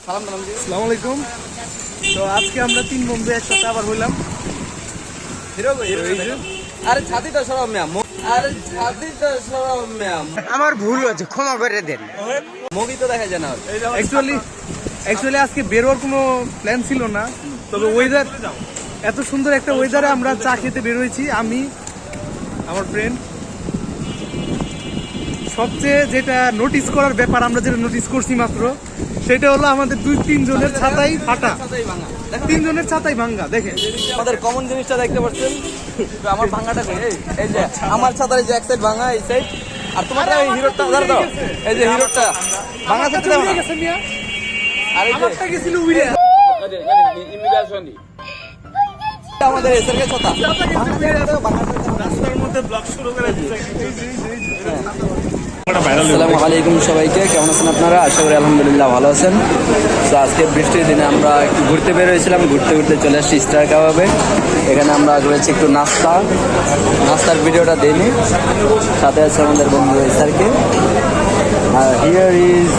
আসসালামু আলাইকুম। তো আজকে আমরা তিন বন্ধু একসাথে আবার হইলাম। আমার ভুল হচ্ছে, ক্ষমা করে দেন। মুভি তো দেখা যায় না। অ্যাকচুয়ালি আজকে বেরোয়ার কোনো প্ল্যান ছিল না, তবে ওয়েদার এত সুন্দর একটা ওয়েদারে আমরা চা খেতে বের হয়েছি। আমি, আমার ফ্রেন্ড। সবচেয়ে যেটা নোটিস করার ব্যাপার, আমরা যেটা নোটিস করছি মাত্র, সেটা হলো আমাদের তিনজনের ছাতাই ফাটা, তিনজনের ছাতাই ভাঙ্গা। দেখেন আমাদের কমন জিনিসটা দেখতে পাচ্ছেন, আমার ভাঙাটা এই যে আমার ছাতার যে এক সাইড ভাঙা, এই সাইড, আর তোমার এই হিরোটা ধর দাও, এই যে হিরোটা ভাঙা থাকতে দাও না। আর এই আমারটা গেছিল উইরে। আমাদের এসআরকে ছাতা রাস্তার মধ্যে ব্লগ শুরু করে দিয়েছে। আসসালামু আলাইকুম সবাইকে, কেমন আছেন আপনারা? আশা করি আলহামদুলিল্লাহ ভালো আছেন। তো আজকে বৃষ্টির দিনে আমরা একটু ঘুরতে বের হয়েছিলাম, ঘুরতে ঘুরতে চলে আসছি স্টার কাবাবে। এখানে আমরা করেছি একটু নাস্তার ভিডিওটা দিইনি, সাথে আছে আমাদের বন্ধু এসআরকে। আর here is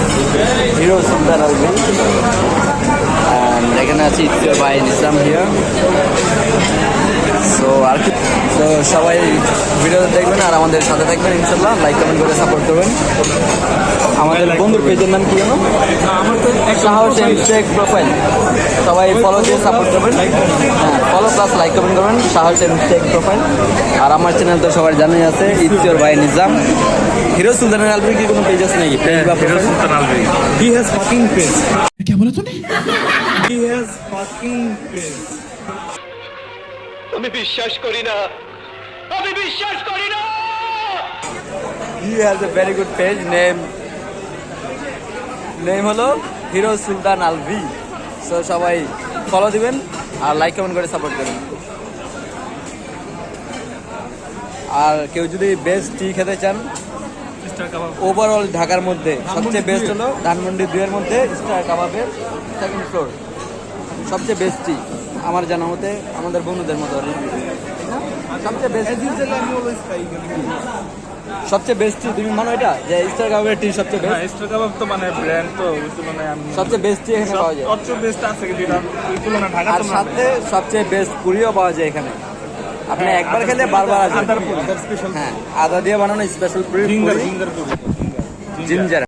hero Sultan Alvi, এখানে আছে ইফতির ভাই নিজাম হিয়ার। সো আর কি, তো সবাই ভিডিওটা দেখবেন আর আমাদের সাথে থাকবেন ইনশাল্লাহ। লাইক কমেন্ট করে সাপোর্ট করবেন। আমাদের বন্ধুর পেজের নাম কি জানো? সাহস এমটেক প্রোফাইল। সবাই ফলো দিয়ে সাপোর্ট করবেন। হ্যাঁ, ফলো প্লাস লাইক কমেন্ট করবেন, সাহস এমটেক প্রোফাইল। আর আমার চ্যানেল তো সবার জানাই আছে, ইফতির ভাই নিজাম। হিরো সুলতান আলভির কি কোনো পেজ আছে নাকি? পেজ বা hero Sultan Alvi, he has fucking page. কি বলা তুমি? He has fucking page. আমি বিশ্বাস করি না। He has a very good page name হলো হিরো সুলতান আলভি। সো সবাই ফলো দিবেন আর লাইক কমেন্ট করে সাপোর্ট করবেন। আর কেউ যদি বেস্ট টি খেতে চান, ওভারঅল ঢাকার মধ্যে সবচেয়ে বেস্ট হলো ধানমন্ডি 2 এর মধ্যে স্টার কাবাবের সেকেন্ড ফ্লোর। সবচেয়ে বেস্ট টি আমার জানা মতে, আমাদের বন্ধুদের মতো সবচেয়ে বেস্ট। সবচেয়ে বেস্ট টি তুমি মানো এটা, যে স্টার কাবাবের টি সবচেয়ে বেস্ট? স্টার কাবাব তো মানে ব্র্যান্ড, তো মানে আমি সবচেয়ে বেস্ট টি এখানে পাওয়া যায়। সবচেয়ে বেস্ট আছে কিন্তু এটা এই তুলনায় ঢাকা আর সাথে সবচেয়ে বেস্ট পুরিও পাওয়া যায় এখানে। আপনি একবার খেলে বারবার আসবেন। হ্যাঁ, আদা দিয়ে বানানো স্পেশাল পুরি, জিঞ্জার